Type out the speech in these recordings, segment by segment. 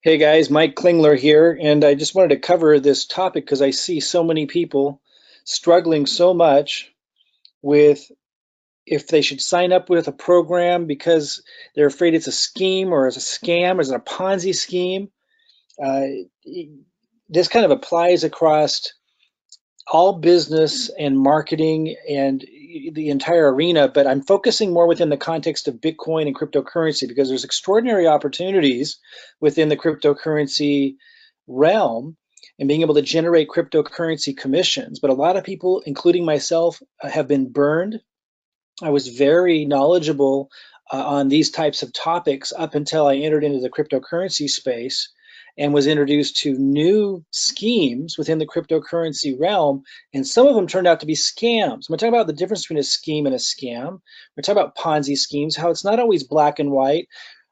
Hey guys, Mike Klingler here, and I just wanted to cover this topic because I see so many people struggling so much with if they should sign up with a program because they're afraid it's a scheme or it's a scam or it's a Ponzi scheme. Uh, this kind of applies across all business and marketing and the entire arena, but I'm focusing more within the context of Bitcoin and cryptocurrency because there's extraordinary opportunities within the cryptocurrency realm and being able to generate cryptocurrency commissions. But a lot of people, including myself, have been burned. I was very knowledgeable on these types of topics up until I entered into the cryptocurrency space and was introduced to new schemes within the cryptocurrency realm. And some of them turned out to be scams. We're talking about the difference between a scheme and a scam. We're talking about Ponzi schemes, how it's not always black and white.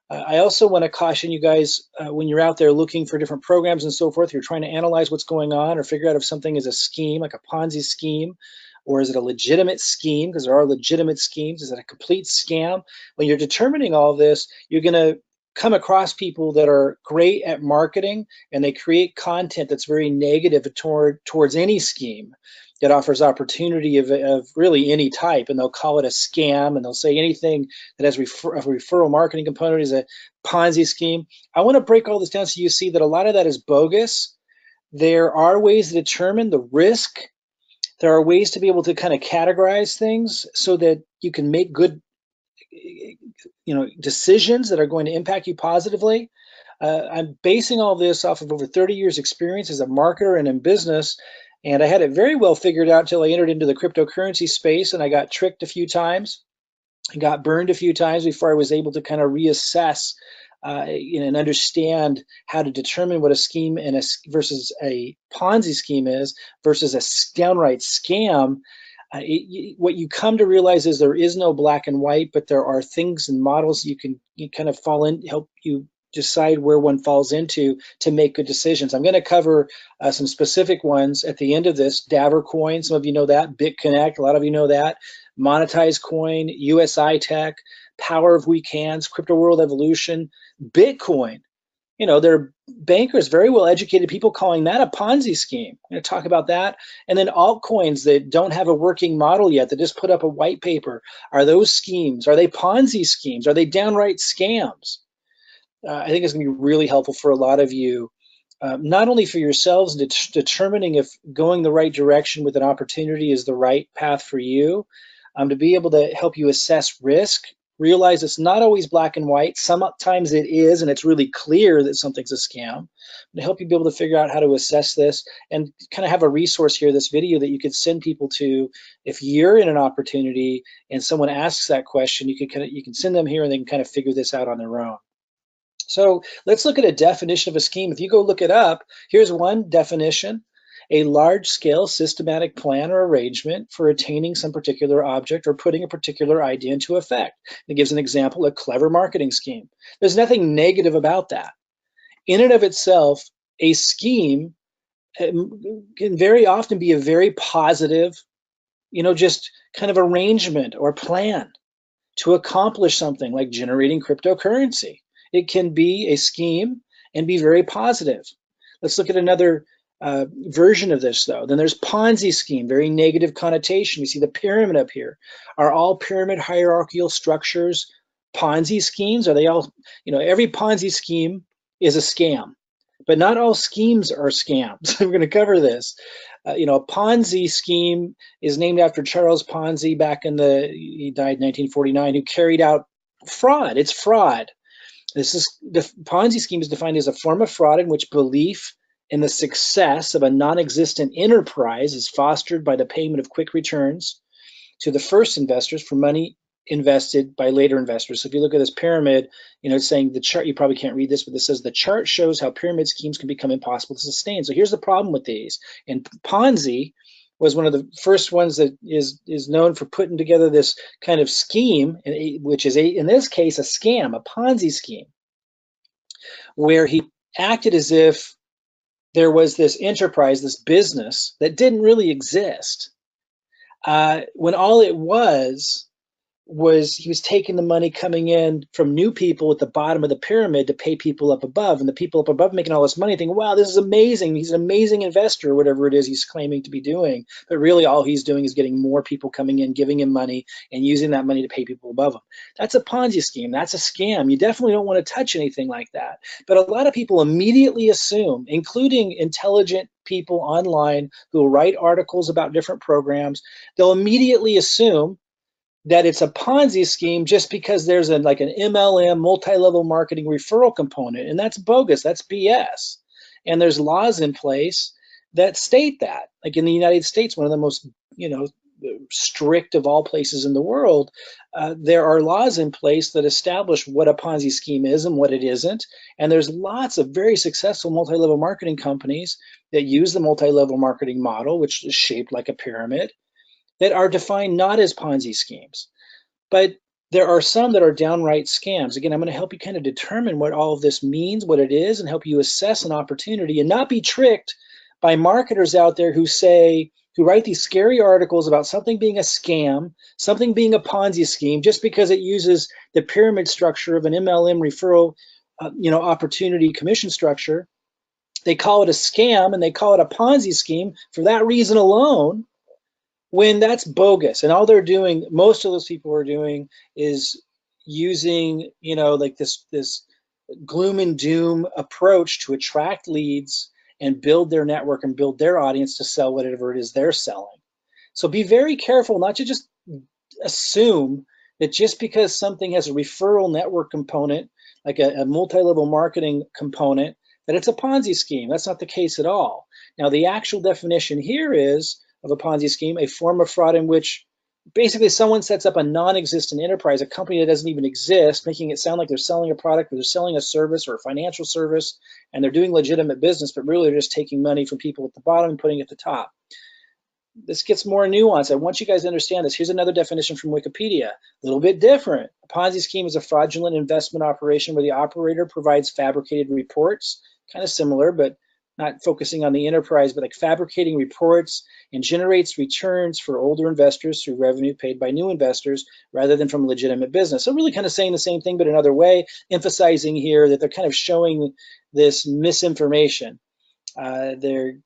I also want to caution you guys when you're out there looking for different programs and so forth, you're trying to analyze what's going on or figure out if something is a scheme, like a Ponzi scheme, or is it a legitimate scheme? Because there are legitimate schemes. Is it a complete scam? When you're determining all this, you're going to come across people that are great at marketing and they create content that's very negative towards any scheme that offers opportunity of really any type, and they'll call it a scam, and they'll say anything that has a referral marketing component is a Ponzi scheme. I want to break all this down so you see that a lot of that is bogus. There are ways to determine the risk. There are ways to be able to kind of categorize things so that you can make good decisions that are going to impact you positively. I'm basing all this off of over 30 years experience as a marketer and in business, and I had it very well figured out until I entered into the cryptocurrency space, and I got tricked a few times. I got burned a few times before I was able to kind of reassess and understand how to determine what a scheme versus a Ponzi scheme is versus a downright scam. What you come to realize is there is no black and white, but there are things and models you kind of fall in, help you decide where one falls into to make good decisions. I'm going to cover some specific ones at the end of this. Daver Coin, some of you know that. BitConnect, a lot of you know that. Monetize Coin, USI-Tech, Power of Weak Hands, Crypto World Evolution, Bitcoin. There are bankers, very well educated people calling that a Ponzi scheme. I'm going to talk about that. And then altcoins that don't have a working model yet, that just put up a white paper. Are those schemes? Are they Ponzi schemes? Are they downright scams? I think it's going to be really helpful for a lot of you, not only for yourselves, determining if going the right direction with an opportunity is the right path for you, to be able to help you assess risk, realize it's not always black and white. Sometimes it is, and it's really clear that something's a scam. To help you be able to figure out how to assess this and kind of have a resource here, this video that you could send people to if you're in an opportunity and someone asks that question, you can send them here and they can kind of figure this out on their own. So let's look at a definition of a scheme. If you go look it up, here's one definition: a large-scale systematic plan or arrangement for attaining some particular object or putting a particular idea into effect. It gives an example, a clever marketing scheme. There's nothing negative about that. In and of itself, a scheme can very often be a very positive, just kind of arrangement or plan to accomplish something like generating cryptocurrency. It can be a scheme and be very positive. Let's look at another version of this, though. Then there's Ponzi scheme, very negative connotation. You see the pyramid up here. Are all pyramid hierarchical structures Ponzi schemes? Are they all, every Ponzi scheme is a scam, but not all schemes are scams. We're going to cover this. A Ponzi scheme is named after Charles Ponzi he died in 1949, who carried out fraud. It's fraud. The Ponzi scheme is defined as a form of fraud in which belief in the success of a non-existent enterprise is fostered by the payment of quick returns to the first investors for money invested by later investors. So if you look at this pyramid, it's saying the chart, you probably can't read this, but this says the chart shows how pyramid schemes can become impossible to sustain. So here's the problem with these. And Ponzi was one of the first ones that is known for putting together this kind of scheme, which is in this case a scam, a Ponzi scheme, where he acted as if there was this enterprise, this business that didn't really exist, when all it was was he was taking the money coming in from new people at the bottom of the pyramid to pay people up above, and the people up above making all this money thinking, wow, this is amazing, he's an amazing investor, whatever it is he's claiming to be doing. But really all he's doing is getting more people coming in, giving him money, and using that money to pay people above him. That's a Ponzi scheme. That's a scam. You definitely don't want to touch anything like that. But a lot of people immediately assume, including intelligent people online who will write articles about different programs, they'll immediately assume that it's a Ponzi scheme just because there's like an MLM, multi-level marketing referral component, and that's bogus. That's BS. And there's laws in place that state that. Like in the United States, one of the most strict of all places in the world, there are laws in place that establish what a Ponzi scheme is and what it isn't. And there's lots of very successful multi-level marketing companies that use the multi-level marketing model, which is shaped like a pyramid, that are defined not as Ponzi schemes. But there are some that are downright scams. Again, I'm going to help you kind of determine what all of this means, what it is, and help you assess an opportunity and not be tricked by marketers out there who write these scary articles about something being a scam, something being a Ponzi scheme, just because it uses the pyramid structure of an MLM referral, opportunity commission structure. They call it a scam and they call it a Ponzi scheme for that reason alone, when that's bogus. And all they're doing, most of those people are doing, is using, like this gloom and doom approach to attract leads and build their network and build their audience to sell whatever it is they're selling. So be very careful not to just assume that just because something has a referral network component, like a multi-level marketing component, that it's a Ponzi scheme. That's not the case at all. Now, the actual definition here is of a Ponzi scheme, a form of fraud in which basically someone sets up a non-existent enterprise, a company that doesn't even exist, making it sound like they're selling a product or they're selling a service or a financial service, and they're doing legitimate business, but really they're just taking money from people at the bottom and putting it at the top. This gets more nuanced. I want you guys to understand this. Here's another definition from Wikipedia, a little bit different. A Ponzi scheme is a fraudulent investment operation where the operator provides fabricated reports, kind of similar, but not focusing on the enterprise, but like fabricating reports, and generates returns for older investors through revenue paid by new investors rather than from legitimate business. So really kind of saying the same thing, but another way, emphasizing here that they're kind of showing this misinformation. They're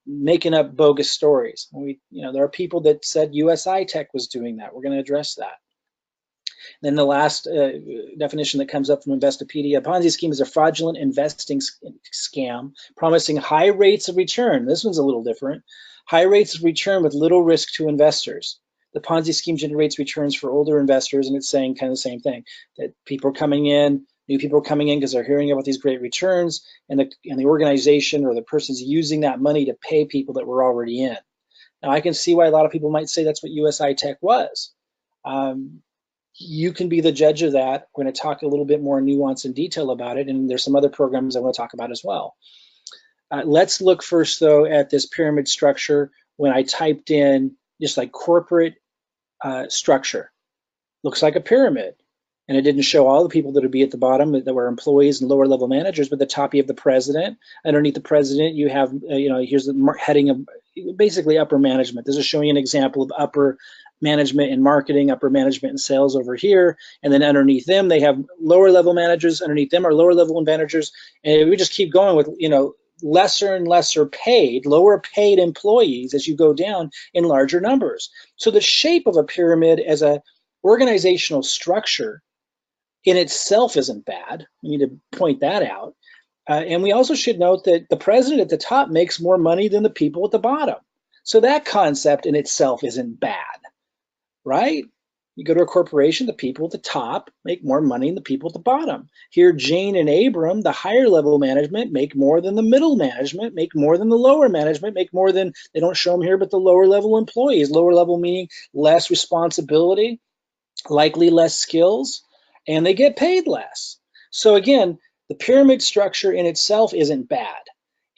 making up bogus stories. There are people that said USI-Tech was doing that. We're going to address that. Then the last definition that comes up from Investopedia, a Ponzi scheme is a fraudulent investing scam promising high rates of return. This one's a little different. High rates of return with little risk to investors. The Ponzi scheme generates returns for older investors, and it's saying kind of the same thing, that people are coming in, new people are coming in because they're hearing about these great returns, and the organization or the person's using that money to pay people that were already in. Now, I can see why a lot of people might say that's what USI-Tech was. You can be the judge of that. We're going to talk a little bit more nuance and detail about it, and there's some other programs I want to talk about as well. Let's look first, though, at this pyramid structure. When I typed in just like corporate structure, looks like a pyramid, and it didn't show all the people that would be at the bottom that were employees and lower level managers, but at the top you have the president. Underneath the president you have, here's the heading of basically upper management. This is showing an example of upper management in marketing, upper management in sales over here, and then underneath them they have lower level managers. Underneath them are lower level managers, and we just keep going with lesser and lesser paid, lower paid employees as you go down in larger numbers. So the shape of a pyramid as a organizational structure in itself isn't bad. We need to point that out. And we also should note that the president at the top makes more money than the people at the bottom. So that concept in itself isn't bad, right? You go to a corporation, the people at the top make more money than the people at the bottom. Here, Jane and Abram, the higher level management, make more than the middle management, make more than the lower management, make more than, they don't show them here, but the lower level employees. Lower level meaning less responsibility, likely less skills, and they get paid less. So again, the pyramid structure in itself isn't bad.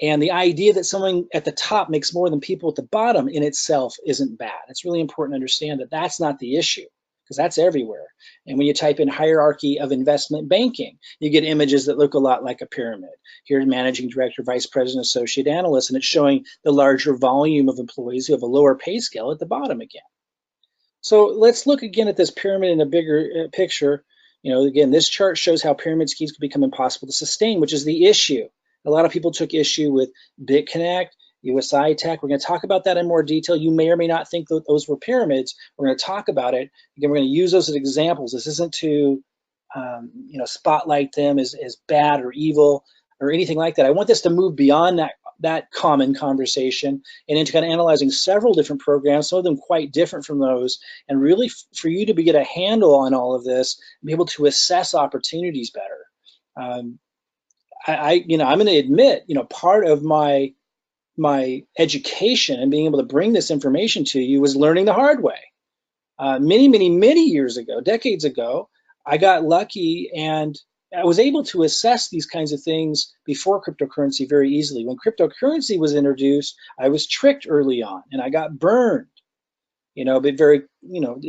And the idea that someone at the top makes more than people at the bottom in itself isn't bad. It's really important to understand that that's not the issue, because that's everywhere. And when you type in hierarchy of investment banking, you get images that look a lot like a pyramid. Here's managing director, vice president, associate analyst, and it's showing the larger volume of employees who have a lower pay scale at the bottom again. So let's look again at this pyramid in a bigger picture. Again, this chart shows how pyramid schemes can become impossible to sustain, which is the issue. A lot of people took issue with BitConnect, USI-Tech. We're going to talk about that in more detail. You may or may not think that those were pyramids. We're going to talk about it. Again, we're going to use those as examples. This isn't to spotlight them as bad or evil or anything like that. I want this to move beyond that common conversation and into kind of analyzing several different programs, some of them quite different from those, and really for you to get a handle on all of this and be able to assess opportunities better. I'm going to admit, part of my education and being able to bring this information to you was learning the hard way. Many years ago, decades ago, I got lucky and I was able to assess these kinds of things before cryptocurrency very easily. When cryptocurrency was introduced, I was tricked early on and I got burned. But it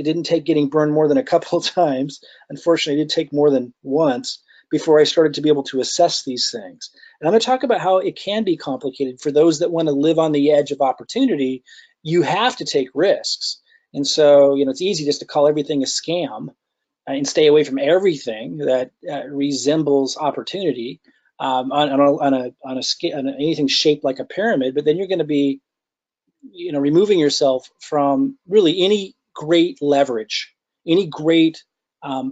didn't take getting burned more than a couple of times. Unfortunately, it did take more than once before I started to be able to assess these things. And I'm going to talk about how it can be complicated for those that want to live on the edge of opportunity. You have to take risks. And so, it's easy just to call everything a scam and stay away from everything that resembles opportunity on anything shaped like a pyramid. But then you're going to be, removing yourself from really any great leverage, any great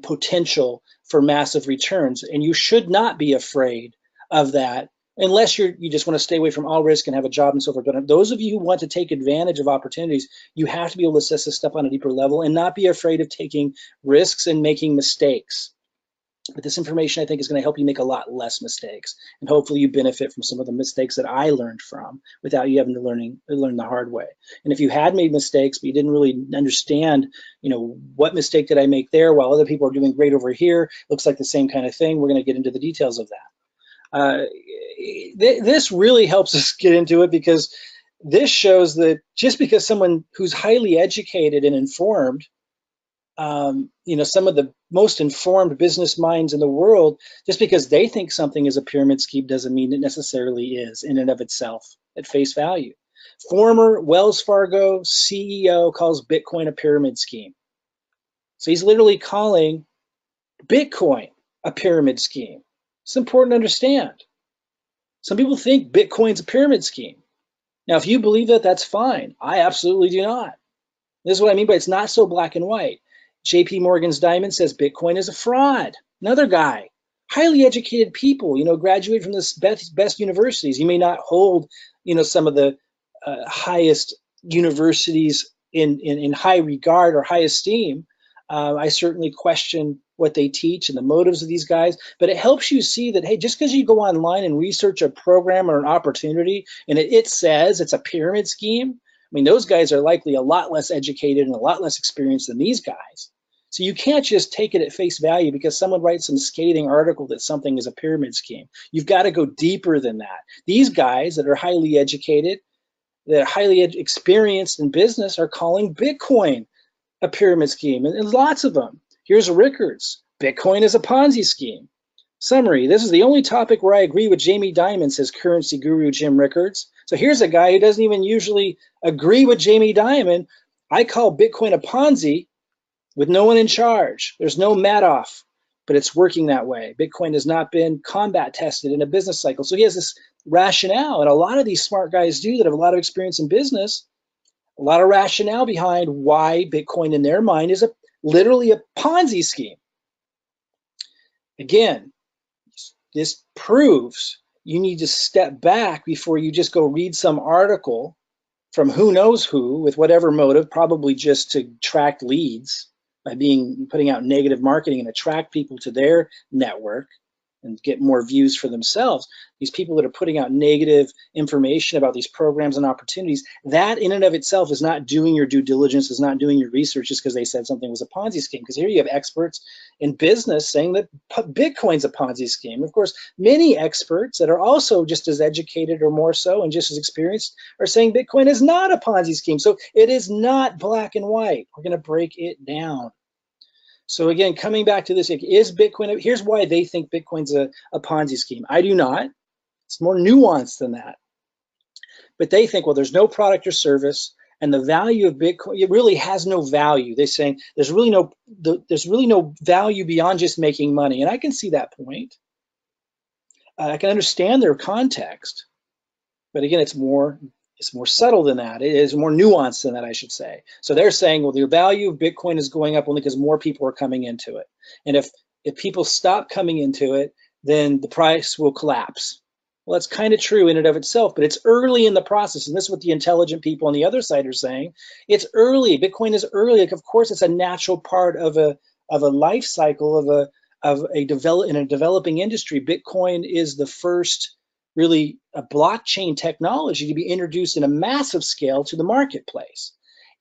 potential for massive returns. And you should not be afraid of that unless you just want to stay away from all risk and have a job and so forth. But those of you who want to take advantage of opportunities, you have to be able to assess this stuff on a deeper level and not be afraid of taking risks and making mistakes. But this information, I think, is going to help you make a lot less mistakes. And hopefully you benefit from some of the mistakes that I learned from without you having to learn the hard way. And if you had made mistakes, but you didn't really understand, what mistake did I make there while other people are doing great over here, looks like the same kind of thing, we're going to get into the details of that. This really helps us get into it because this shows that just because someone who's highly educated and informed, some of the most informed business minds in the world, just because they think something is a pyramid scheme doesn't mean it necessarily is in and of itself at face value. Former Wells Fargo CEO calls Bitcoin a pyramid scheme. So he's literally calling Bitcoin a pyramid scheme. It's important to understand. Some people think Bitcoin's a pyramid scheme. Now, if you believe that, that's fine. I absolutely do not. This is what I mean by it's not so black and white. JP Morgan's Diamond says Bitcoin is a fraud. Another guy, highly educated people, graduate from the best universities. You may not hold, some of the highest universities in high regard or high esteem. I certainly question what they teach and the motives of these guys, but it helps you see that, hey, just because you go online and research a program or an opportunity and it says it's a pyramid scheme, those guys are likely a lot less educated and a lot less experienced than these guys. So you can't just take it at face value because someone writes some scathing article that something is a pyramid scheme. You've got to go deeper than that. These guys that are highly educated, that are highly experienced in business are calling Bitcoin a pyramid scheme, and lots of them. Here's Rickards. Bitcoin is a Ponzi scheme. Summary, this is the only topic where I agree with Jamie Dimon, says currency guru Jim Rickards. So here's a guy who doesn't even usually agree with Jamie Dimon. I call Bitcoin a Ponzi with no one in charge. There's no Madoff, but it's working that way. Bitcoin has not been combat tested in a business cycle. So he has this rationale, and a lot of these smart guys do that have a lot of experience in business, a lot of rationale behind why Bitcoin in their mind is literally a Ponzi scheme. Again, this proves you need to step back before you just go read some article from who knows who with whatever motive, probably just to attract leads by putting out negative marketing and attract people to their network and get more views for themselves. These people that are putting out negative information about these programs and opportunities, that in and of itself is not doing your due diligence, is not doing your research just because they said something was a Ponzi scheme. Because here you have experts in business saying that Bitcoin's a Ponzi scheme. Of course, many experts that are also just as educated or more so and just as experienced are saying Bitcoin is not a Ponzi scheme. So it is not black and white. We're going to break it down. So again, coming back to this, is Bitcoin, here's why they think Bitcoin's a Ponzi scheme. I do not. It's more nuanced than that. But they think, well, there's no product or service, And the value of Bitcoin, it really has no value. They're saying there's really no value beyond just making money. And I can see that point. I can understand their context, but again, it's more subtle than that. It is more nuanced than that, I should say. So they're saying, well, the value of Bitcoin is going up only because more people are coming into it. And if people stop coming into it, then the price will collapse. Well, that's kind of true in and of itself, but it's early in the process. And this is what the intelligent people on the other side are saying. It's early. Bitcoin is early. Like, of course, it's a natural part of a life cycle of a developing industry. Bitcoin is the first really a blockchain technology to be introduced in a massive scale to the marketplace.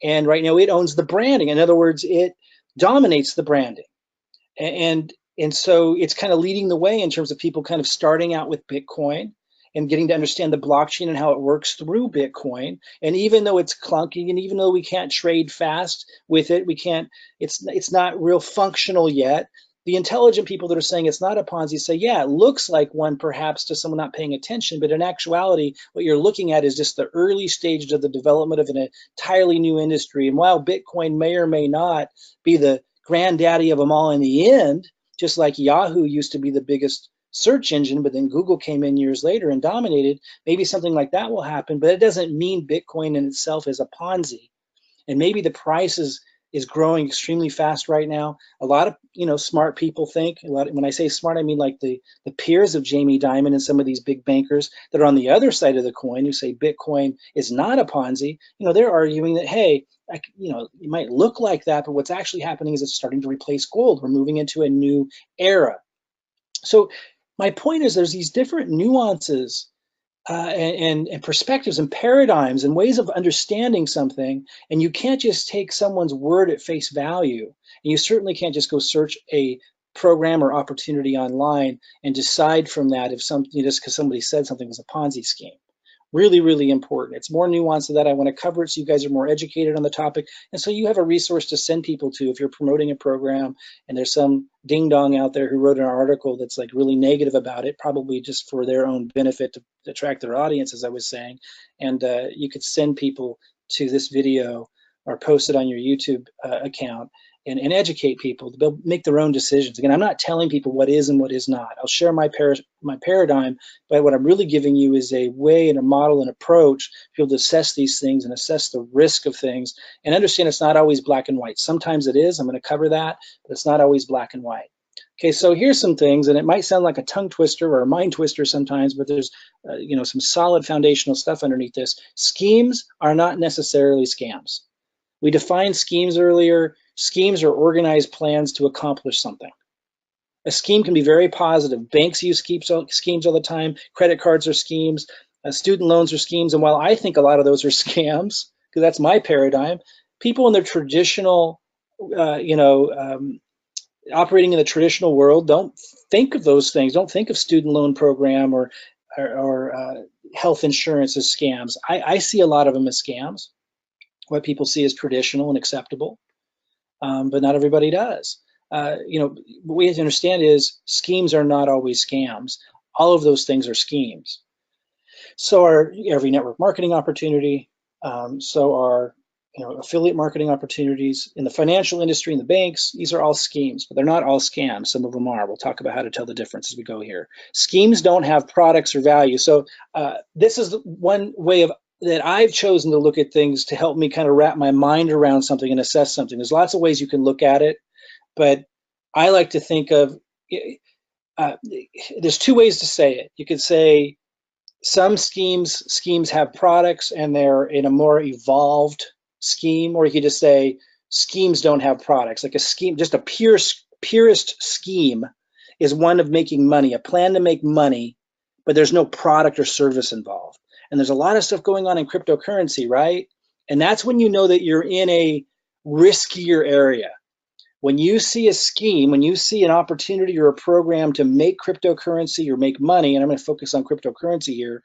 And right now it owns the branding. In other words, it dominates the branding. And so it's kind of leading the way in terms of people kind of starting out with Bitcoin and getting to understand the blockchain and how it works through Bitcoin. And even though it's clunky, and even though we can't trade fast with it, it's not real functional yet. The intelligent people that are saying it's not a Ponzi say, yeah, it looks like one perhaps to someone not paying attention, but in actuality, what you're looking at is just the early stages of the development of an entirely new industry. And while Bitcoin may or may not be the granddaddy of them all in the end, just like Yahoo used to be the biggest search engine, but then Google came in years later and dominated, maybe something like that will happen, but it doesn't mean Bitcoin in itself is a Ponzi. And maybe the price is growing extremely fast right now. A lot of smart people think, when I say smart, I mean like the peers of Jamie Dimon and some of these big bankers that are on the other side of the coin who say Bitcoin is not a Ponzi. They're arguing that, hey, it might look like that, but what's actually happening is it's starting to replace gold. We're moving into a new era. So my point is there's these different nuances and perspectives and paradigms and ways of understanding something, and you can't just take someone's word at face value, and you certainly can't just go search a program or opportunity online and decide from that if something, just because somebody said something was a Ponzi scheme. Really, really important. It's more nuanced than that. I want to cover it so you guys are more educated on the topic, and so you have a resource to send people to if you're promoting a program and there's some ding dong out there who wrote an article that's like really negative about it, probably just for their own benefit to attract their audience, as I was saying. And you could send people to this video or post it on your YouTube account and educate people. They'll make their own decisions. Again, I'm not telling people what is and what is not. I'll share my paradigm, but what I'm really giving you is a way and a model and approach to be able to assess these things and assess the risk of things and understand it's not always black and white. Sometimes it is. I'm going to cover that, but it's not always black and white. Okay, so here's some things, and it might sound like a tongue twister or a mind twister sometimes, but there's some solid foundational stuff underneath this. Schemes are not necessarily scams. We defined schemes earlier. Schemes are organized plans to accomplish something. A scheme can be very positive. Banks use schemes all the time. Credit cards are schemes. Student loans are schemes. And while I think a lot of those are scams, because that's my paradigm, people in their traditional, operating in the traditional world don't think of those things. Don't think of student loan program or health insurance as scams. I see a lot of them as scams. What people see as traditional and acceptable, but not everybody does. What we have to understand is schemes are not always scams. All of those things are schemes. So are every network marketing opportunity. So are affiliate marketing opportunities in the financial industry, in the banks. These are all schemes, but they're not all scams. Some of them are. We'll talk about how to tell the difference as we go here. Schemes don't have products or value. So this is one way that I've chosen to look at things to help me kind of wrap my mind around something and assess something. There's lots of ways you can look at it, but I like to think of, there's two ways to say it. You could say some schemes have products and they're in a more evolved scheme, or you could just say schemes don't have products. Like a scheme, just a purest scheme is one of making money, a plan to make money, but there's no product or service involved. And there's a lot of stuff going on in cryptocurrency, right? And that's when you know that you're in a riskier area. When you see a scheme, when you see an opportunity or a program to make cryptocurrency or make money, and I'm going to focus on cryptocurrency here,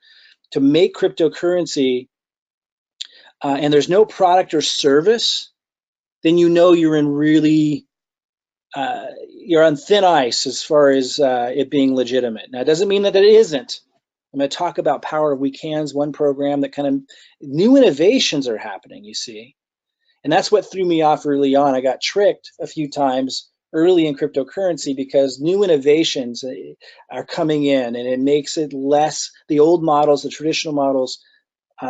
to make cryptocurrency, and there's no product or service, then you know you're in really, you're on thin ice as far as it being legitimate. Now, it doesn't mean that it isn't. I'm going to talk about Power of We Can's one program that kind of new innovations are happening, you see. And that's what threw me off early on. I got tricked a few times early in cryptocurrency because new innovations are coming in, and it makes it less, the old models, the traditional models,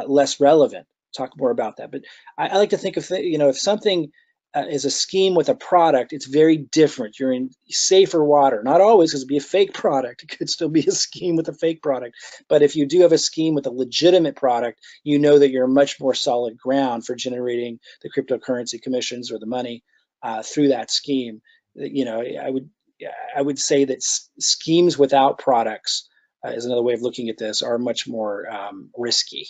less relevant. Talk more about that. But I like to think of, if something is a scheme with a product, it's very different. You're in safer water. Not always, because it'd be a fake product. It could still be a scheme with a fake product. But if you do have a scheme with a legitimate product, you know that you're much more solid ground for generating the cryptocurrency commissions or the money through that scheme. I would say that schemes without products, is another way of looking at this, are much more risky.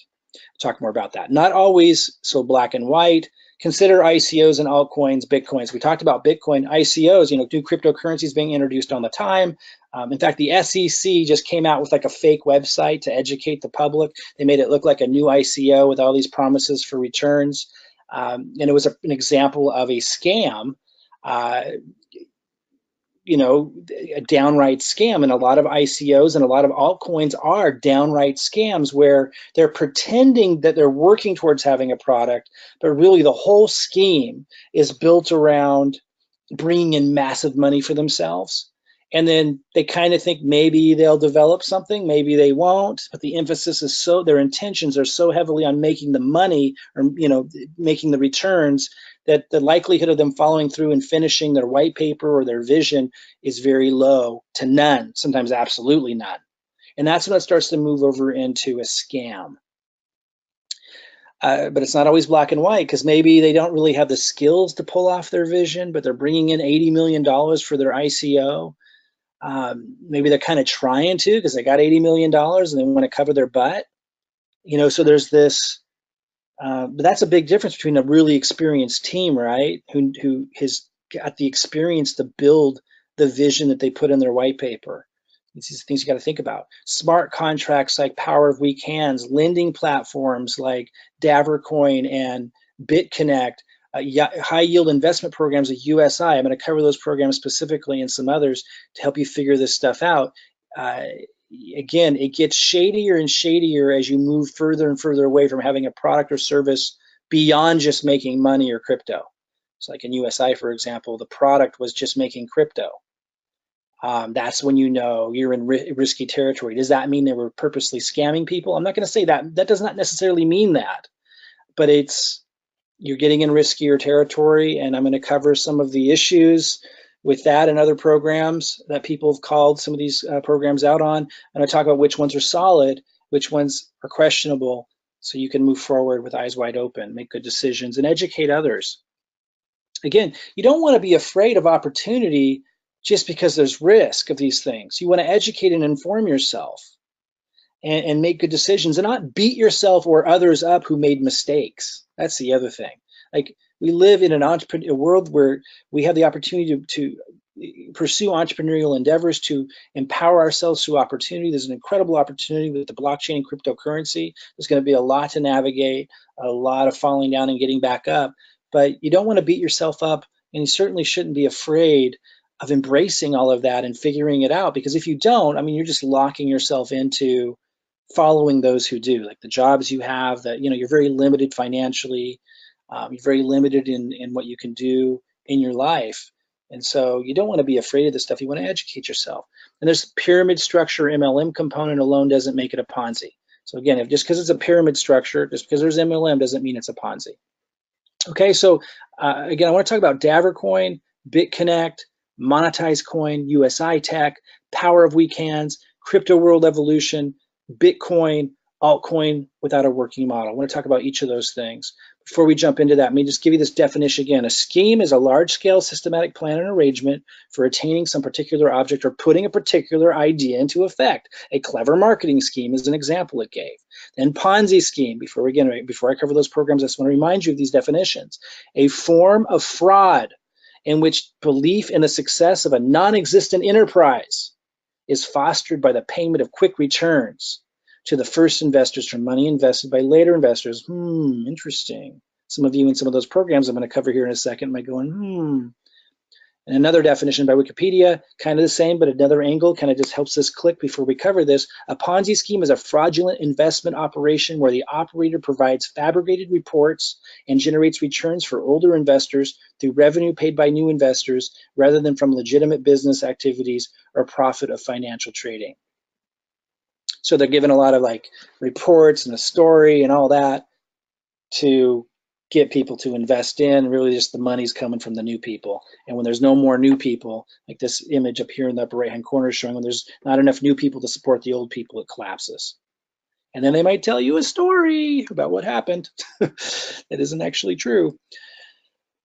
Talk more about that. Not always so black and white. Consider ICOs and altcoins, Bitcoins. We talked about Bitcoin. ICOs, new cryptocurrencies being introduced all the time. In fact, the SEC just came out with like a fake website to educate the public. They made it look like a new ICO with all these promises for returns. And it was an example of a scam. A downright scam. And a lot of ICOs and a lot of altcoins are downright scams where they're pretending that they're working towards having a product, but really the whole scheme is built around bringing in massive money for themselves. And then they kind of think maybe they'll develop something, maybe they won't, but the emphasis is their intentions are so heavily on making the money or, making the returns, that the likelihood of them following through and finishing their white paper or their vision is very low to none, sometimes absolutely none. And that's when it starts to move over into a scam. But it's not always black and white, because maybe they don't really have the skills to pull off their vision, but they're bringing in $80 million for their ICO. Maybe they're kind of trying to, because they got $80 million and they want to cover their butt. So there's this, but that's a big difference between a really experienced team, right? Who has got the experience to build the vision that they put in their white paper. These things you got to think about. Smart contracts like Power of We Can's, lending platforms like Davercoin and BitConnect, high yield investment programs like USI. I'm going to cover those programs specifically and some others to help you figure this stuff out. Again, it gets shadier and shadier as you move further and further away from having a product or service beyond just making money or crypto. So like in USI, for example, the product was just making crypto. That's when you're in risky territory. Does that mean they were purposely scamming people? I'm not going to say that. That does not necessarily mean that, but you're getting in riskier territory, and I'm going to cover some of the issues with that and other programs that people have called some of these programs out on. I'm going to talk about which ones are solid, which ones are questionable, so you can move forward with eyes wide open, make good decisions, and educate others. Again, you don't want to be afraid of opportunity just because there's risk of these things. You want to educate and inform yourself and make good decisions, and not beat yourself or others up who made mistakes. That's the other thing. Like, we live in a world where we have the opportunity to pursue entrepreneurial endeavors, to empower ourselves through opportunity. There's an incredible opportunity with the blockchain and cryptocurrency. There's going to be a lot to navigate, a lot of falling down and getting back up, but you don't want to beat yourself up, and you certainly shouldn't be afraid of embracing all of that and figuring it out, because if you don't, you're just locking yourself into following those who do. Like the jobs you have, that you're very limited financially, you're very limited in what you can do in your life, and so you don't want to be afraid of this stuff. You want to educate yourself. And there's pyramid structure. MLM component alone doesn't make it a Ponzi. So again, just because it's a pyramid structure, just because there's MLM doesn't mean it's a Ponzi. Okay, so again, I want to talk about Davercoin, BitConnect, Monetize Coin, USI-Tech, Power of We Can's, Crypto World Evolution, Bitcoin, altcoin without a working model. I want to talk about each of those things. Before we jump into that, let me just give you this definition again. A scheme is a large-scale systematic plan and arrangement for attaining some particular object or putting a particular idea into effect. A clever marketing scheme is an example it gave. Then Ponzi scheme, before I cover those programs, I just want to remind you of these definitions. A form of fraud in which belief in the success of a non-existent enterprise is fostered by the payment of quick returns to the first investors from money invested by later investors. Interesting. Some of you in some of those programs I'm going to cover here in a second might go, And another definition by Wikipedia, kind of the same, but another angle, kind of just helps us click before we cover this. A Ponzi scheme is a fraudulent investment operation where the operator provides fabricated reports and generates returns for older investors through revenue paid by new investors rather than from legitimate business activities or profit of financial trading. So they're given a lot of like reports and a story and all that to get people to invest in. Really just the money's coming from the new people. And when there's no more new people, like this image up here in the upper right hand corner is showing, when there's not enough new people to support the old people, it collapses. And then they might tell you a story about what happened that isn't actually true.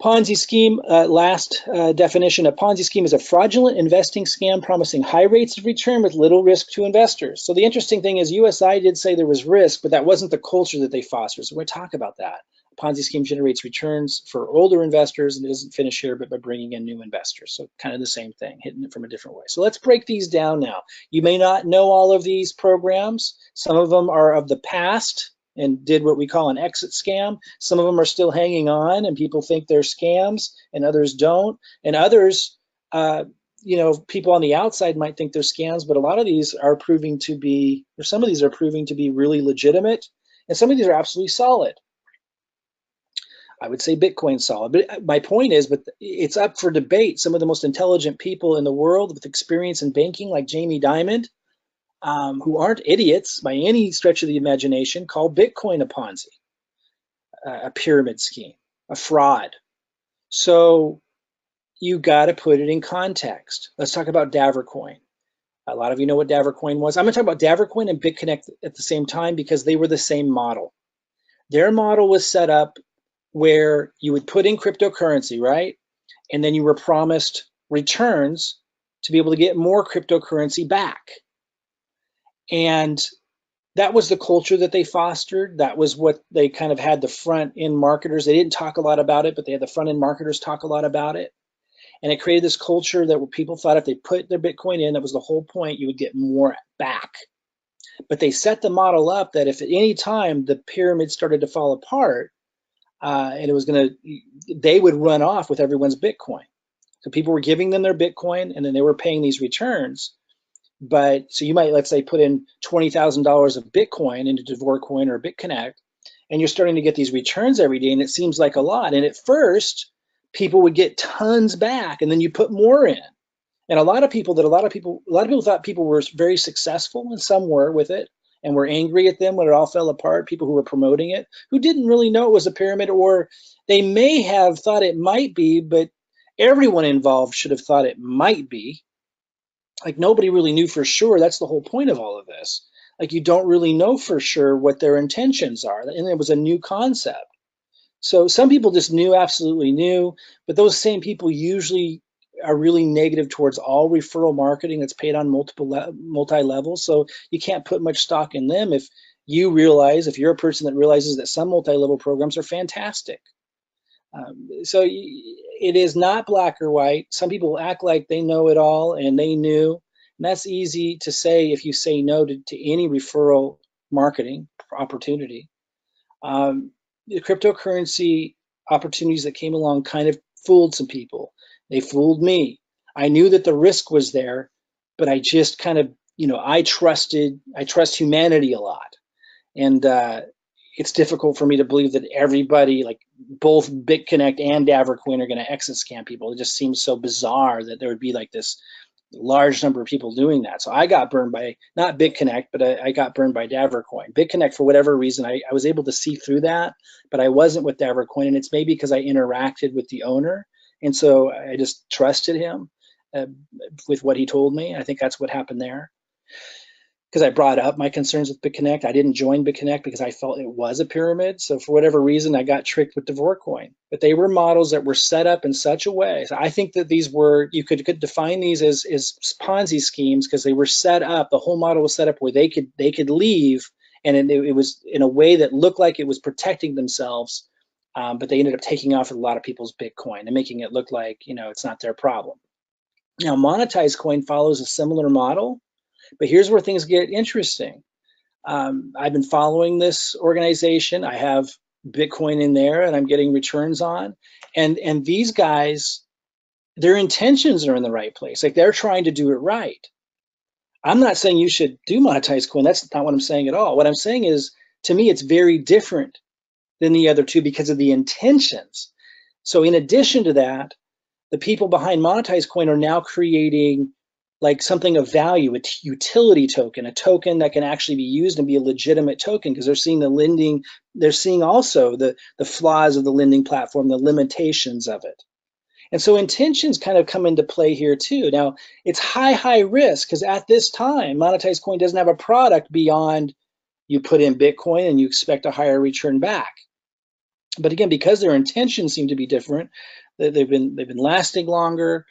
Ponzi scheme, last definition, a Ponzi scheme is a fraudulent investing scam promising high rates of return with little risk to investors. So the interesting thing is USI did say there was risk, but that wasn't the culture that they fostered. So we're going to talk about that. A Ponzi scheme generates returns for older investors, and it doesn't finish here, but by bringing in new investors. So kind of the same thing, hitting it from a different way. So let's break these down now. You may not know all of these programs. Some of them are of the past and did what we call an exit scam. Some of them are still hanging on and people think they're scams and others don't. And others, people on the outside might think they're scams, but a lot of these are proving to be, or some of these are proving to be really legitimate. And some of these are absolutely solid. I would say Bitcoin's solid, but my point is, but it's up for debate. Some of the most intelligent people in the world with experience in banking, like Jamie Dimon, who aren't idiots by any stretch of the imagination, call Bitcoin a Ponzi, a pyramid scheme, a fraud. So you got to put it in context. Let's talk about Davercoin. A lot of you know what Davercoin was. I'm going to talk about Davercoin and BitConnect at the same time because they were the same model. Their model was set up where you would put in cryptocurrency, right? And then you were promised returns to be able to get more cryptocurrency back. And that was the culture that they fostered. That was what they kind of had the front end marketers. They didn't talk a lot about it, but they had the front end marketers talk a lot about it. And it created this culture that people thought if they put their Bitcoin in, that was the whole point, you would get more back. But they set the model up that if at any time the pyramid started to fall apart, and it was they would run off with everyone's Bitcoin. So people were giving them their Bitcoin and then they were paying these returns. But so you might, let's say, put in $20,000 of Bitcoin into Davercoin or BitConnect, and you're starting to get these returns every day, and it seems like a lot. And at first, people would get tons back, and then you put more in. And a lot of people thought people were very successful, and some were with it, and were angry at them when it all fell apart. People who were promoting it, who didn't really know it was a pyramid, or they may have thought it might be, but everyone involved should have thought it might be. Like nobody really knew for sure. That's the whole point of all of this. Like you don't really know for sure what their intentions are. And it was a new concept. So some people just absolutely knew, but those same people usually are really negative towards all referral marketing that's paid on multi-levels. So you can't put much stock in them if you're a person that realizes that some multi-level programs are fantastic. So it is not black or white. Some people act like they know it all and they knew. And that's easy to say if you say no to any referral marketing opportunity. The cryptocurrency opportunities that came along kind of fooled some people. They fooled me. I knew that the risk was there, but I just kind of, I trust humanity a lot. And it's difficult for me to believe that everybody, like both BitConnect and Davercoin, are going to exit scam people. It just seems so bizarre that there would be like this large number of people doing that. So I got burned by, not BitConnect, but I got burned by Davercoin. BitConnect, for whatever reason, I was able to see through that, but I wasn't with Davercoin, and it's maybe because I interacted with the owner, and so I just trusted him with what he told me. I think that's what happened there. Because I brought up my concerns with BitConnect. I didn't join BitConnect because I felt it was a pyramid. So for whatever reason, I got tricked with Davercoin. But they were models that were set up in such a way. So I think that these were, you could define these as Ponzi schemes because they were set up, the whole model was set up where they could leave, and it was in a way that looked like it was protecting themselves, but they ended up taking off with a lot of people's Bitcoin and making it look like, it's not their problem. Now, monetized coin follows a similar model. But here's where things get interesting. I've been following this organization. I have Bitcoin in there and I'm getting returns on. And these guys their intentions are in the right place. Like they're trying to do it right. I'm not saying you should do monetized coin. That's not what I'm saying at all. What I'm saying is, to me, it's very different than the other two because of the intentions. So in addition to that, the people behind monetized coin are now creating like something of value, a utility token, a token that can actually be used and be a legitimate token because they're seeing the lending, they're seeing also the flaws of the lending platform, the limitations of it. And so intentions kind of come into play here too. Now, it's high risk because at this time, monetized coin doesn't have a product beyond you put in Bitcoin and you expect a higher return back. But again, because their intentions seem to be different, they've been lasting longer.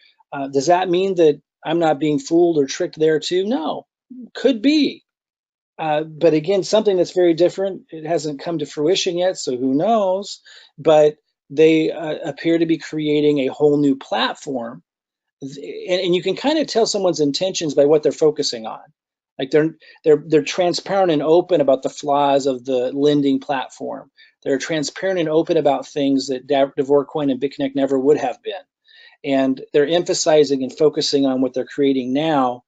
Does that mean that I'm not being fooled or tricked there too? No, could be. But again, something that's very different. It hasn't come to fruition yet, so who knows? But they appear to be creating a whole new platform, and you can kind of tell someone's intentions by what they're focusing on. Like they're transparent and open about the flaws of the lending platform. They're transparent and open about things that Devorcoin and BitConnect never would have been, and they're emphasizing and focusing on what they're creating now,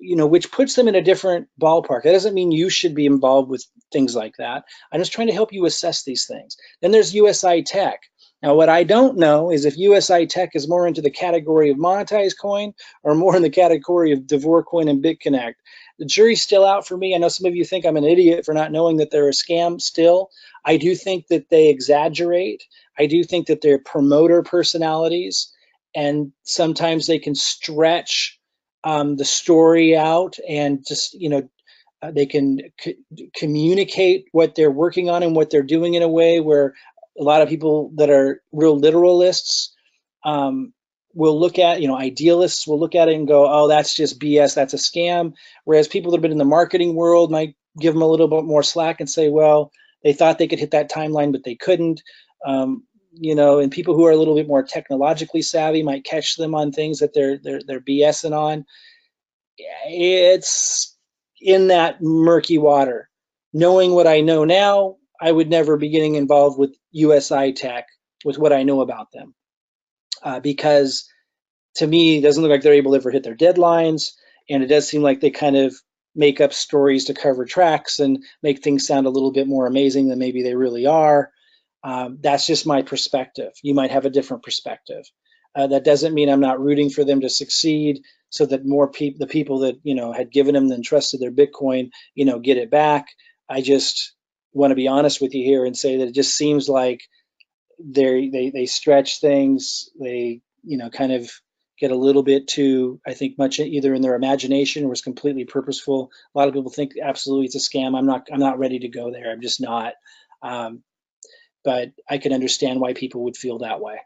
which puts them in a different ballpark. That doesn't mean you should be involved with things like that. I'm just trying to help you assess these things. Then there's USI-Tech. Now, what I don't know is if USI-Tech is more into the category of monetized coin or more in the category of Devorcoin and BitConnect. The jury's still out for me. I know some of you think I'm an idiot for not knowing that they're a scam still. I do think that they exaggerate. I do think that they're promoter personalities, and sometimes they can stretch the story out and just, they can communicate what they're working on and what they're doing in a way where a lot of people that are real literalists will look at, idealists will look at it and go, oh, that's just BS, that's a scam. Whereas people that have been in the marketing world might give them a little bit more slack and say, well, they thought they could hit that timeline, but they couldn't. And people who are a little bit more technologically savvy might catch them on things that they're BSing on. It's in that murky water. Knowing what I know now, I would never be getting involved with USI-Tech with what I know about them, because to me, it doesn't look like they're able to ever hit their deadlines, and it does seem like they kind of make up stories to cover tracks and make things sound a little bit more amazing than maybe they really are. That's just my perspective. You might have a different perspective. That doesn't mean I'm not rooting for them to succeed, so that more the people that had given them and trusted their Bitcoin, get it back. I just want to be honest with you here and say that it just seems like they stretch things. They kind of get a little bit too, I think, much either in their imagination or it's completely purposeful. A lot of people think absolutely it's a scam. I'm not ready to go there. I'm just not. But I can understand why people would feel that way.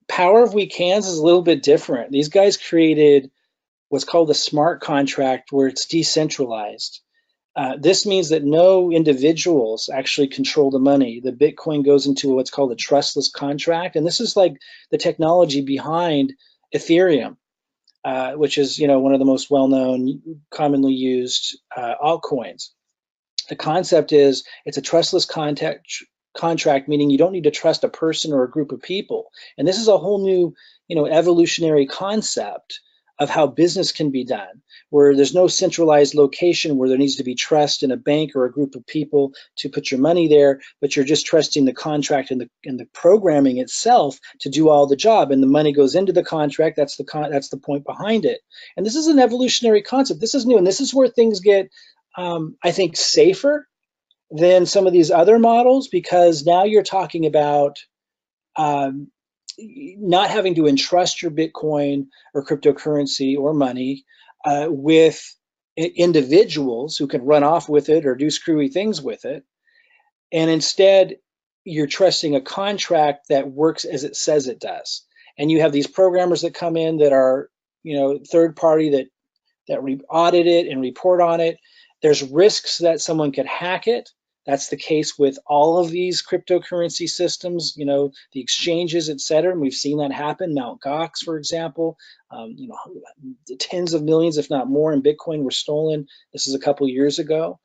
Power of Weak Hands is a little bit different. These guys created what's called a smart contract where it's decentralized. This means that no individuals actually control the money. The Bitcoin goes into what's called a trustless contract, and this is like the technology behind Ethereum, which is one of the most well-known, commonly used altcoins. The concept is it's a trustless contract, meaning you don't need to trust a person or a group of people. And this is a whole new, evolutionary concept of how business can be done, where there's no centralized location where there needs to be trust in a bank or a group of people to put your money there, but you're just trusting the contract and the programming itself to do all the job, and the money goes into the contract. That's the point behind it. And this is an evolutionary concept. This is new, and this is where things get, I think, safer than some of these other models, because now you're talking about not having to entrust your Bitcoin or cryptocurrency or money with individuals who can run off with it or do screwy things with it. And instead, you're trusting a contract that works as it says it does. And you have these programmers that come in that are, third party that audit it and report on it. There's risks that someone could hack it. That's the case with all of these cryptocurrency systems, the exchanges, et cetera. And we've seen that happen. Mt. Gox, for example, tens of millions, if not more, in Bitcoin were stolen. This is a couple years ago.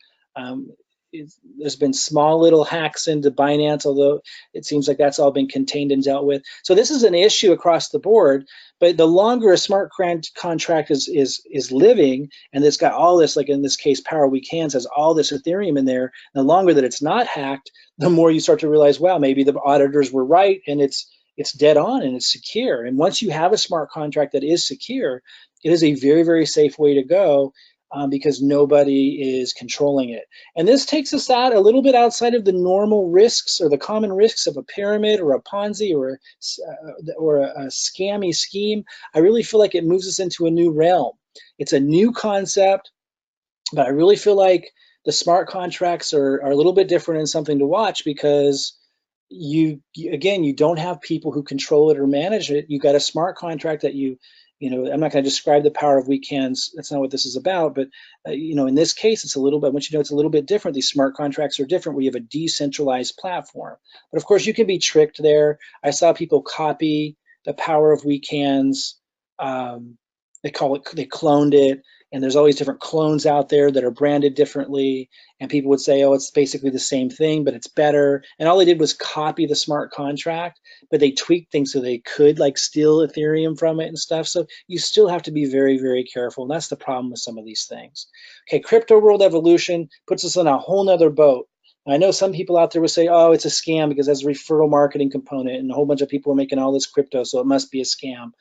there's been small little hacks into Binance, although it seems like that's all been contained and dealt with. So this is an issue across the board. But the longer a smart contract is living, and it's got all this, like in this case, Power Week Hands has all this Ethereum in there, the longer that it's not hacked, the more you start to realize, wow, maybe the auditors were right, and it's dead on and it's secure. And once you have a smart contract that is secure, it is a very, very safe way to go. Because nobody is controlling it. And this takes us out a little bit outside of the normal risks or the common risks of a pyramid or a Ponzi or a scammy scheme. I really feel like it moves us into a new realm. It's a new concept, but I really feel like the smart contracts are a little bit different and something to watch, because you don't have people who control it or manage it. You got a smart contract that I'm not going to describe the power of weak hands. That's not what this is about. But in this case, it's a little bit. Once you know, it's a little bit different. These smart contracts are different. We have a decentralized platform. But of course, you can be tricked there. I saw people copy the power of weak hands. They cloned it. And there's always different clones out there that are branded differently. And people would say, oh, it's basically the same thing, but it's better. And all they did was copy the smart contract, but they tweaked things so they could like steal Ethereum from it and stuff. So you still have to be very, very careful. And that's the problem with some of these things. Okay, crypto world evolution puts us on a whole nother boat. I know some people out there will say, oh, it's a scam because there's a referral marketing component and a whole bunch of people are making all this crypto, so it must be a scam.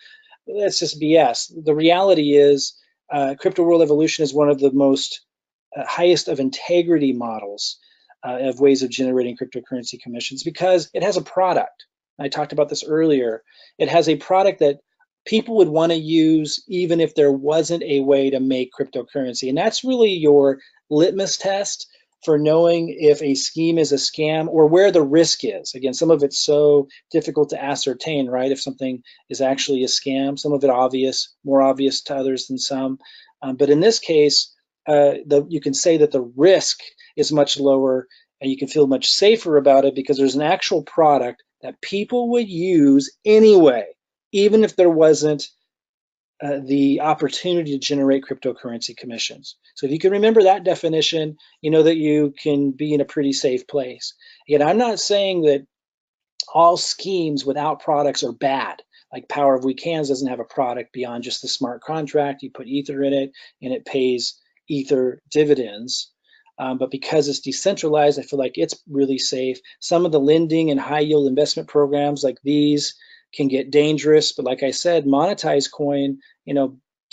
That's just BS. The reality is, crypto world evolution is one of the most highest of integrity models of ways of generating cryptocurrency commissions, because it has a product. I talked about this earlier. It has a product that people would want to use even if there wasn't a way to make cryptocurrency. And that's really your litmus test for knowing if a scheme is a scam or where the risk is. Again, some of it's so difficult to ascertain, right? If something is actually a scam, some of it obvious, more obvious to others than some. But in this case, you can say that the risk is much lower and you can feel much safer about it because there's an actual product that people would use anyway, even if there wasn't the opportunity to generate cryptocurrency commissions. So if you can remember that definition, you know that you can be in a pretty safe place. Again, I'm not saying that all schemes without products are bad. Like Power of Weak Hands doesn't have a product beyond just the smart contract. You put Ether in it and it pays Ether dividends. But because it's decentralized, I feel like it's really safe. Some of the lending and high yield investment programs like these can get dangerous, but like I said, monetized coin,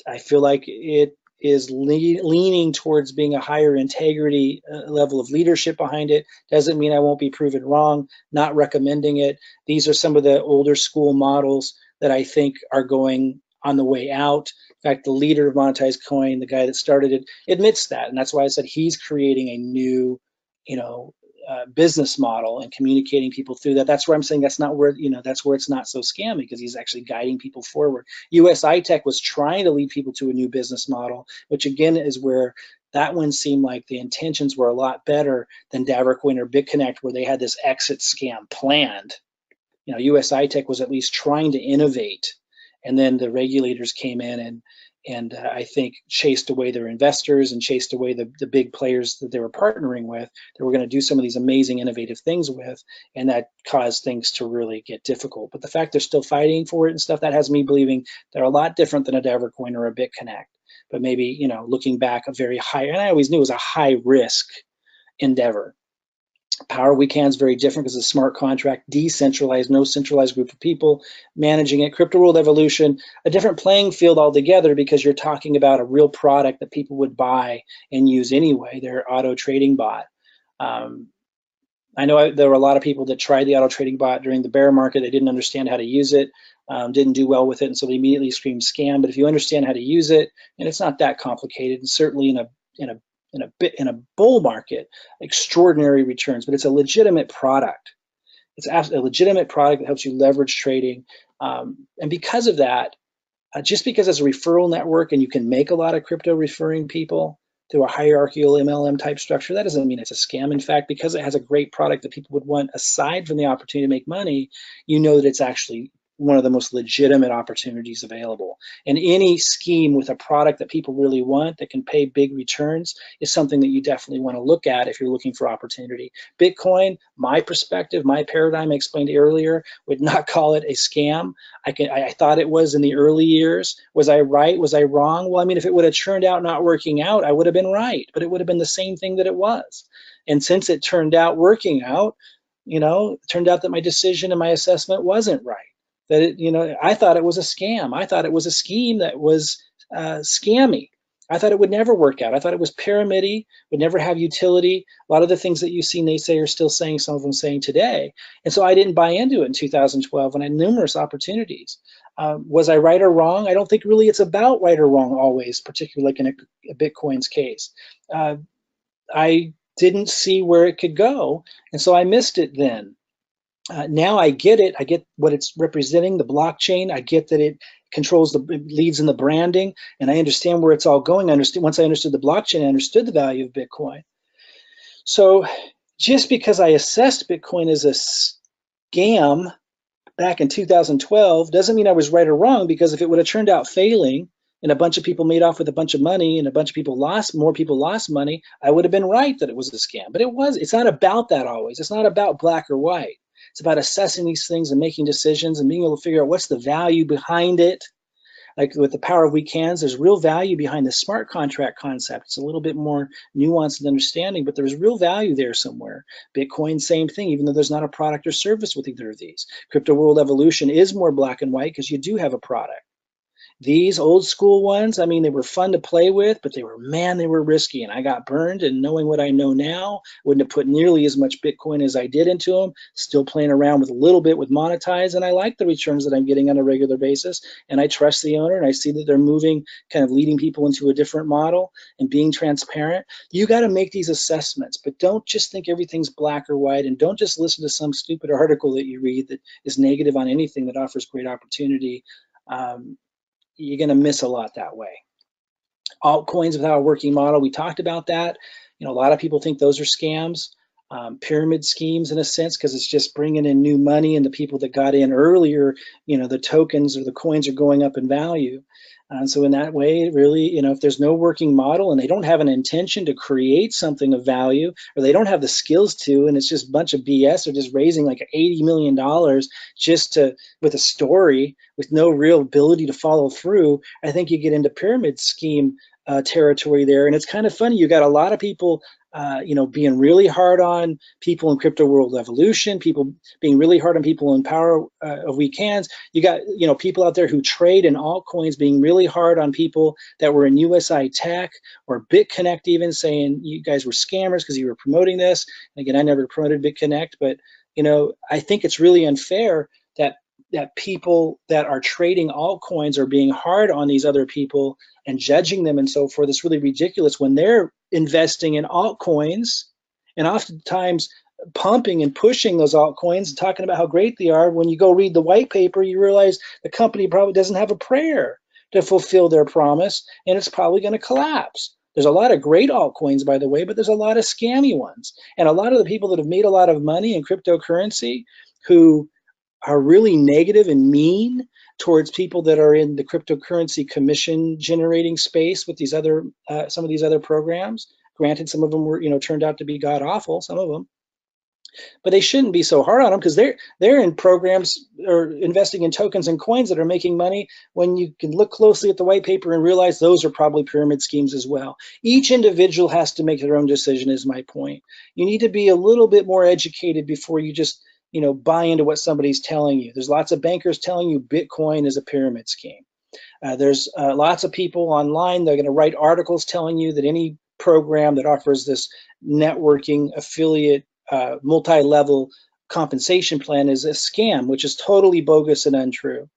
I feel like it is leaning towards being a higher integrity level of leadership behind it. Doesn't mean I won't be proven wrong, not recommending it. These are some of the older school models that I think are going on the way out. In fact, the leader of monetized coin, the guy that started it, admits that, and that's why I said he's creating a new, business model and communicating people through that. That's where I'm saying that's where it's not so scammy, because he's actually guiding people forward. USI-Tech was trying to lead people to a new business model, which again is where that one seemed like the intentions were a lot better than Davercoin or BitConnect, where they had this exit scam planned. USI-Tech was at least trying to innovate, and then the regulators came in and I think chased away their investors and chased away the big players that they were partnering with, that were going to do some of these amazing innovative things with, and that caused things to really get difficult. But the fact they're still fighting for it and stuff, that has me believing they're a lot different than a Davercoin or a BitConnect. But maybe, looking back, a very high, and I always knew it was a high risk endeavor. Power Week Hands very different because it's a smart contract, decentralized, no centralized group of people managing it. Crypto World Evolution, a different playing field altogether, because you're talking about a real product that people would buy and use anyway, their auto trading bot. I know there were a lot of people that tried the auto trading bot during the bear market. They didn't understand how to use it, didn't do well with it, and so they immediately screamed scam. But if you understand how to use it, and it's not that complicated, and certainly in a bull market, extraordinary returns, but it's a legitimate product. It's a legitimate product that helps you leverage trading. And because of that, just because it's a referral network and you can make a lot of crypto referring people through a hierarchical MLM type structure, that doesn't mean it's a scam. In fact, because it has a great product that people would want aside from the opportunity to make money, you know that it's actually one of the most legitimate opportunities available. And any scheme with a product that people really want that can pay big returns is something that you definitely want to look at if you're looking for opportunity. Bitcoin, my perspective, my paradigm I explained earlier, would not call it a scam. I thought it was in the early years. Was I right? Was I wrong? Well, I mean, if it would have turned out not working out, I would have been right, but it would have been the same thing that it was. And since it turned out working out, it turned out that my decision and my assessment wasn't right. That I thought it was a scam. I thought it was a scheme that was scammy. I thought it would never work out. I thought it was pyramid-y, would never have utility. A lot of the things that you see naysayers still saying, some of them saying today. And so I didn't buy into it in 2012 when I had numerous opportunities. Was I right or wrong? I don't think really it's about right or wrong always, particularly like in a Bitcoin's case. I didn't see where it could go, and so I missed it then. Now I get it. I get what it's representing, the blockchain. I get that it controls it leads in the branding, and I understand where it's all going. Once I understood the blockchain, I understood the value of Bitcoin. So just because I assessed Bitcoin as a scam back in 2012 doesn't mean I was right or wrong, because if it would have turned out failing and a bunch of people made off with a bunch of money and a bunch of people more people lost money, I would have been right that it was a scam. But it's not about that always. It's not about black or white. It's about assessing these things and making decisions and being able to figure out what's the value behind it. Like with the power of weak hands, there's real value behind the smart contract concept. It's a little bit more nuanced and understanding, but there's real value there somewhere. Bitcoin, same thing, even though there's not a product or service with either of these. Crypto World Evolution is more black and white because you do have a product. These old school ones, I mean, they were fun to play with, but they were risky, and I got burned. And knowing what I know now, wouldn't have put nearly as much Bitcoin as I did into them. Still playing around with a little bit with Monetize, and I like the returns that I'm getting on a regular basis. And I trust the owner, and I see that they're moving, kind of leading people into a different model and being transparent. You got to make these assessments, but don't just think everything's black or white, and don't just listen to some stupid article that you read that is negative on anything that offers great opportunity. You're going to miss a lot that way. Altcoins without a working model, we talked about that. A lot of people think those are scams, pyramid schemes in a sense, because it's just bringing in new money, and the people that got in earlier, the tokens or the coins are going up in value. So in that way, really, if there's no working model and they don't have an intention to create something of value, or they don't have the skills to, and it's just a bunch of BS, they're just raising like $80 million just with a story with no real ability to follow through, I think you get into pyramid scheme territory there. And it's kind of funny. You got a lot of people being really hard on people in Crypto World Evolution, people being really hard on people in Power of Weak Hands. You got, people out there who trade in altcoins being really hard on people that were in USI-Tech or BitConnect, even saying you guys were scammers because you were promoting this. And again, I never promoted BitConnect, but, I think it's really unfair that people that are trading altcoins are being hard on these other people and judging them and so forth. It's really ridiculous when they're investing in altcoins and oftentimes pumping and pushing those altcoins and talking about how great they are. When you go read the white paper, you realize the company probably doesn't have a prayer to fulfill their promise, and it's probably going to collapse. There's a lot of great altcoins, by the way, but there's a lot of scammy ones. And a lot of the people that have made a lot of money in cryptocurrency who are really negative and mean towards people that are in the cryptocurrency commission generating space with these other some of these other programs. Granted, some of them were turned out to be god awful, some of them, but they shouldn't be so hard on them because they're in programs or investing in tokens and coins that are making money, when you can look closely at the white paper and realize those are probably pyramid schemes as well. Each individual has to make their own decision, is my point. You need to be a little bit more educated before you just buy into what somebody's telling you. There's lots of bankers telling you Bitcoin is a pyramid scheme. There's lots of people online, they're going to write articles telling you that any program that offers this networking affiliate multi-level compensation plan is a scam, which is totally bogus and untrue.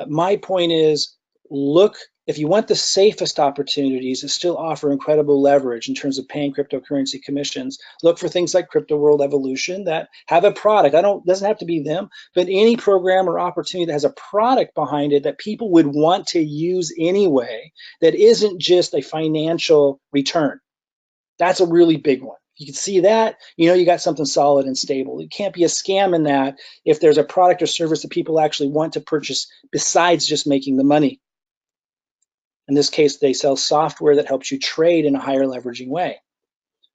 My point is, look, if you want the safest opportunities that still offer incredible leverage in terms of paying cryptocurrency commissions, look for things like Crypto World Evolution that have a product. Doesn't have to be them, but any program or opportunity that has a product behind it that people would want to use anyway, that isn't just a financial return. That's a really big one. You can see that, you know you got something solid and stable. It can't be a scam in that if there's a product or service that people actually want to purchase besides just making the money. In this case, they sell software that helps you trade in a higher leveraging way.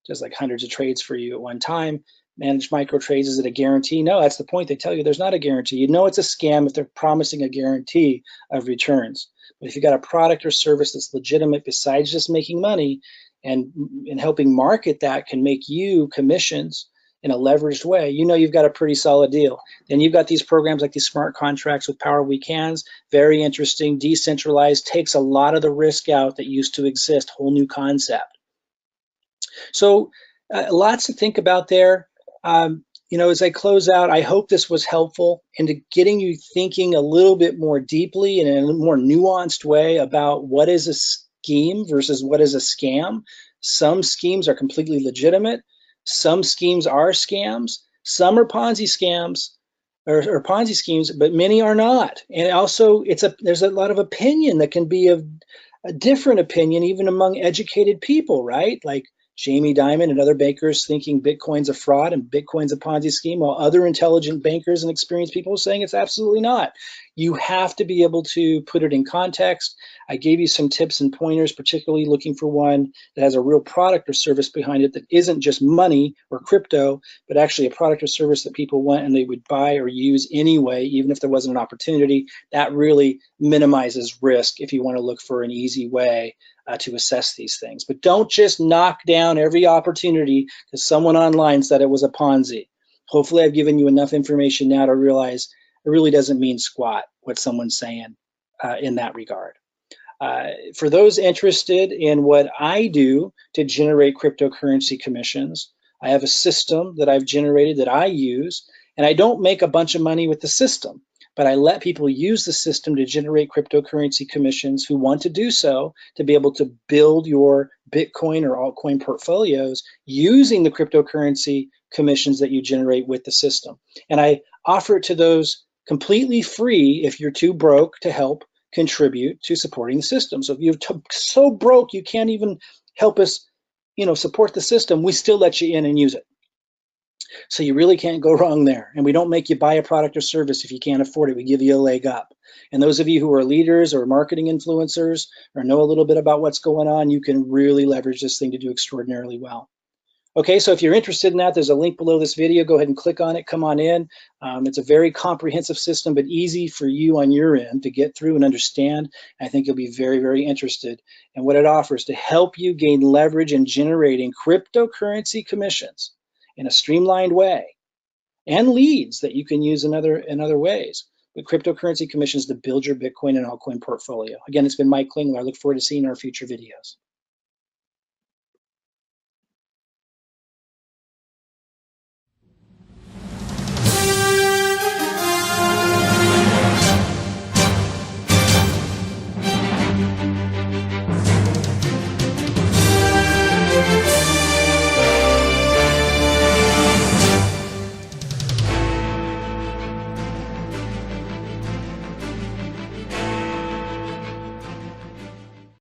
Just like hundreds of trades for you at one time. Managed micro trades, is it a guarantee? No, that's the point. They tell you there's not a guarantee. You know it's a scam if they're promising a guarantee of returns. But if you got a product or service that's legitimate besides just making money, and helping market that can make you commissions in a leveraged way, you know you've got a pretty solid deal. Then you've got these programs like these smart contracts with Power Week Hands, very interesting, decentralized, takes a lot of the risk out that used to exist, whole new concept. So lots to think about there. You know, as I close out, I hope this was helpful into getting you thinking a little bit more deeply and in a more nuanced way about what is a scheme versus what is a scam. Some schemes are completely legitimate. Some schemes are scams. Some are Ponzi scams or Ponzi schemes, but many are not. And also, there's a lot of opinion that can be of a different opinion even among educated people, right? Like Jamie Dimon and other bankers thinking Bitcoin's a fraud and Bitcoin's a Ponzi scheme, while other intelligent bankers and experienced people are saying it's absolutely not. You have to be able to put it in context. I gave you some tips and pointers, particularly looking for one that has a real product or service behind it that isn't just money or crypto, but actually a product or service that people want and they would buy or use anyway, even if there wasn't an opportunity. That really minimizes risk if you want to look for an easy way to assess these things. But don't just knock down every opportunity because someone online said it was a Ponzi. Hopefully I've given you enough information now to realize it really doesn't mean squat what someone's saying in that regard. For those interested in what I do to generate cryptocurrency commissions, I have a system that I've generated that I use, and I don't make a bunch of money with the system, but I let people use the system to generate cryptocurrency commissions who want to do so, to be able to build your Bitcoin or altcoin portfolios using the cryptocurrency commissions that you generate with the system. And I offer it to those completely free if you're too broke to help contribute to supporting the system. So if you're so broke you can't even help us, you know, support the system, we still let you in and use it. So you really can't go wrong there. And we don't make you buy a product or service if you can't afford it. We give you a leg up. And those of you who are leaders or marketing influencers or know a little bit about what's going on, you can really leverage this thing to do extraordinarily well. Okay, so if you're interested in that, there's a link below this video. Go ahead and click on it. Come on in. It's a very comprehensive system, but easy for you on your end to get through and understand. I think you'll be very, very interested in what it offers to help you gain leverage in generating cryptocurrency commissions in a streamlined way and leads that you can use in other ways with cryptocurrency commissions to build your Bitcoin and altcoin portfolio. Again, it's been Mike Klingler. I look forward to seeing our future videos.